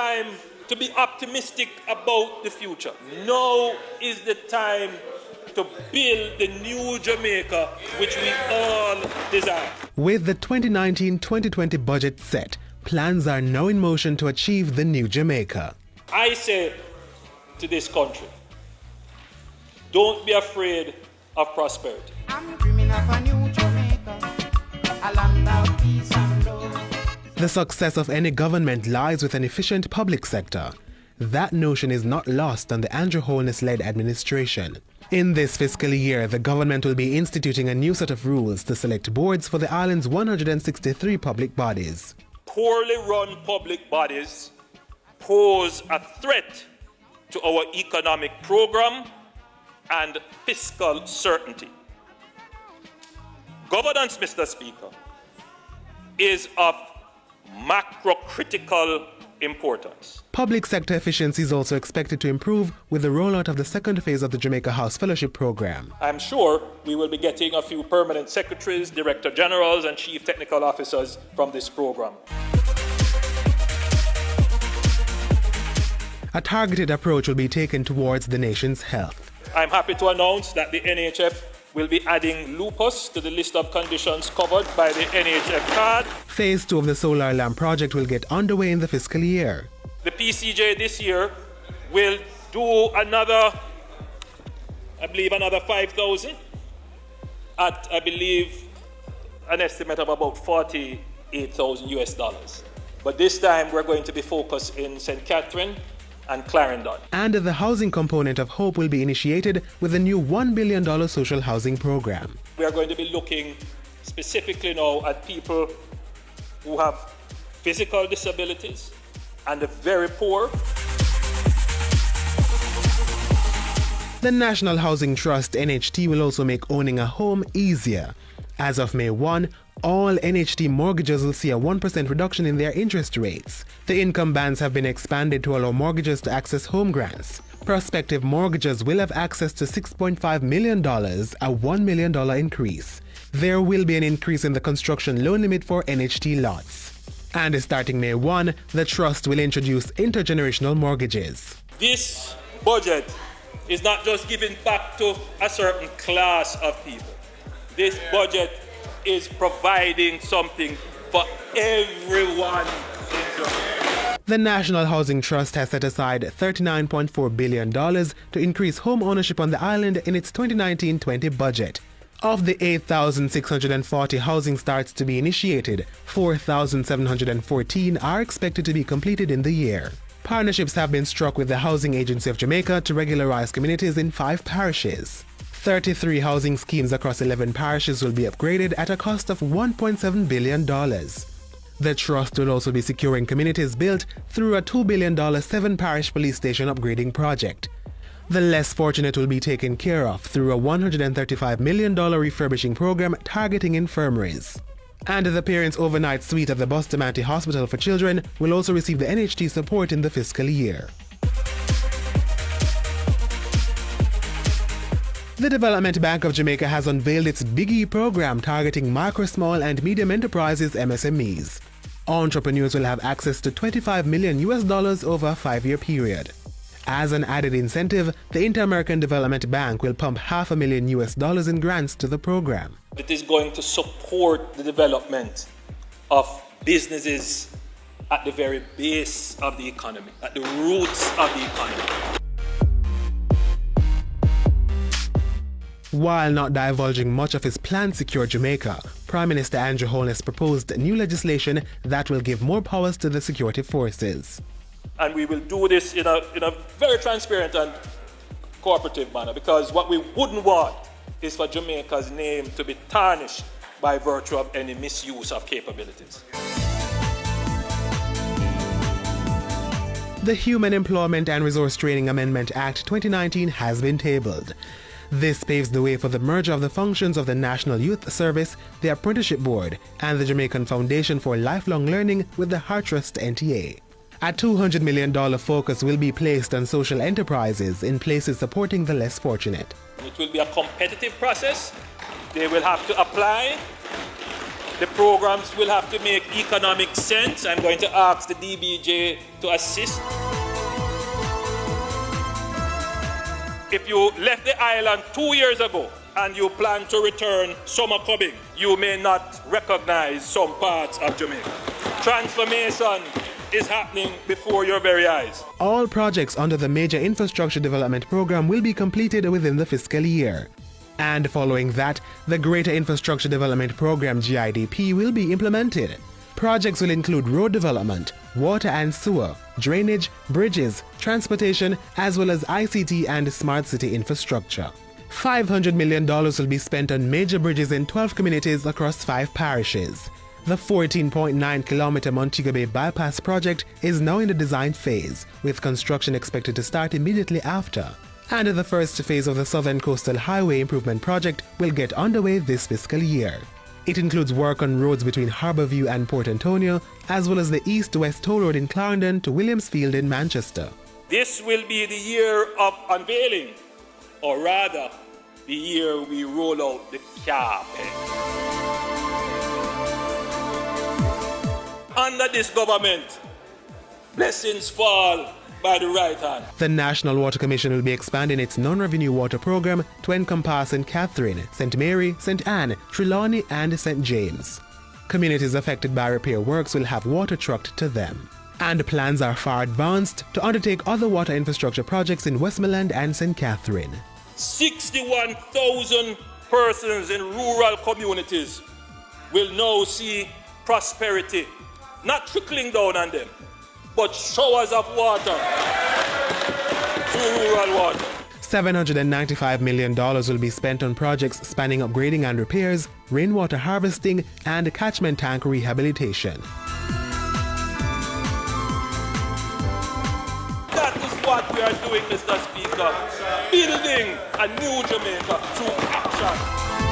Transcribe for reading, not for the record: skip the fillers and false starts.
time to be optimistic about the future. Now is the time to build the new Jamaica which we all desire. With the 2019-2020 budget set, plans are now in motion to achieve the new Jamaica. I say to this country, don't be afraid of prosperity. I'm dreaming of a new Jamaica, a land of peace and love. The success of any government lies with an efficient public sector. That notion is not lost on the Andrew Holness-led administration. In this fiscal year, the government will be instituting a new set of rules to select boards for the island's 163 public bodies. Poorly run public bodies pose a threat to our economic program and fiscal certainty. Governance, Mr. Speaker, is of macro-critical importance. Public sector efficiency is also expected to improve with the rollout of the second phase of the Jamaica House Fellowship Program. I'm sure we will be getting a few permanent secretaries, director generals, and chief technical officers from this program. A targeted approach will be taken towards the nation's health. I'm happy to announce that the NHF will be adding lupus to the list of conditions covered by the NHF card. Phase 2 of the solar alarm project will get underway in the fiscal year. The PCJ this year will do another 5,000 at, I believe, an estimate of about $48,000. But this time we're going to be focused in St. Catherine and Clarendon. And the housing component of HOPE will be initiated with a new $1 billion social housing program. We are going to be looking specifically now at people who have physical disabilities and the very poor. The National Housing Trust NHT will also make owning a home easier. As of May 1, all NHT mortgages will see a 1% reduction in their interest rates. The income bands have been expanded to allow mortgages to access home grants. Prospective mortgages will have access to $6.5 million, a $1 million increase. There will be an increase in the construction loan limit for NHT lots. And starting May 1, the Trust will introduce intergenerational mortgages. This budget is not just giving back to a certain class of people. This budget is providing something for everyone in Jamaica. The National Housing Trust has set aside $39.4 billion to increase home ownership on the island in its 2019-20 budget. Of the 8,640 housing starts to be initiated, 4,714 are expected to be completed in the year. Partnerships have been struck with the Housing Agency of Jamaica to regularize communities in 5 parishes. 33 housing schemes across 11 parishes will be upgraded at a cost of $1.7 billion. The Trust will also be securing communities built through a $2 billion 7-parish police station upgrading project. The less fortunate will be taken care of through a $135 million refurbishing program targeting infirmaries. And the Parents Overnight Suite at the Bustamante Hospital for Children will also receive the NHT support in the fiscal year. The Development Bank of Jamaica has unveiled its Big E program targeting micro, small and medium enterprises $MSMEs. Entrepreneurs will have access to $25 million over a 5-year period. As an added incentive, the Inter-American Development Bank will pump $500,000 in grants to the program. It is going to support the development of businesses at the very base of the economy, at the roots of the economy. While not divulging much of his plan to secure Jamaica, Prime Minister Andrew Holness proposed new legislation that will give more powers to the security forces. And we will do this in a very transparent and cooperative manner, because what we wouldn't want is for Jamaica's name to be tarnished by virtue of any misuse of capabilities. The Human Employment and Resource Training Amendment Act 2019 has been tabled. This paves the way for the merger of the functions of the National Youth Service, the Apprenticeship Board, and the Jamaican Foundation for Lifelong Learning with the HeartTrust NTA. A $200 million focus will be placed on social enterprises in places supporting the less fortunate. It will be a competitive process. They will have to apply The programs will have to make economic sense. I'm going to ask the DBJ to assist. If you left the island 2 years ago and you plan to return summer coming, you may not recognize some parts of Jamaica. Transformation is happening before your very eyes. All projects under the Major Infrastructure Development Program will be completed within the fiscal year. And following that, the Greater Infrastructure Development Program GIDP will be implemented. Projects will include road development, water and sewer, drainage, bridges, transportation, as well as ICT and smart city infrastructure. $500 million will be spent on major bridges in 12 communities across 5 parishes. The 14.9-kilometer Montego Bay Bypass project is now in the design phase, with construction expected to start immediately after. And the first phase of the Southern Coastal Highway Improvement Project will get underway this fiscal year. It includes work on roads between Harbourview and Port Antonio, as well as the east-west toll road in Clarendon to Williamsfield in Manchester. This will be the year of unveiling, or rather, the year we roll out the carpet. Under this government, blessings fall by the right hand. The National Water Commission will be expanding its non-revenue water program to encompass St. Catherine, St. Mary, St. Anne, Trelawney and St. James. Communities affected by repair works will have water trucked to them. And plans are far advanced to undertake other water infrastructure projects in Westmoreland and St. Catherine. 61,000 persons in rural communities will now see prosperity, not trickling down on them, but showers of water through rural water. $795 million will be spent on projects spanning upgrading and repairs, rainwater harvesting, and catchment tank rehabilitation. That is what we are doing, Mr. Speaker. Building a new Jamaica through action.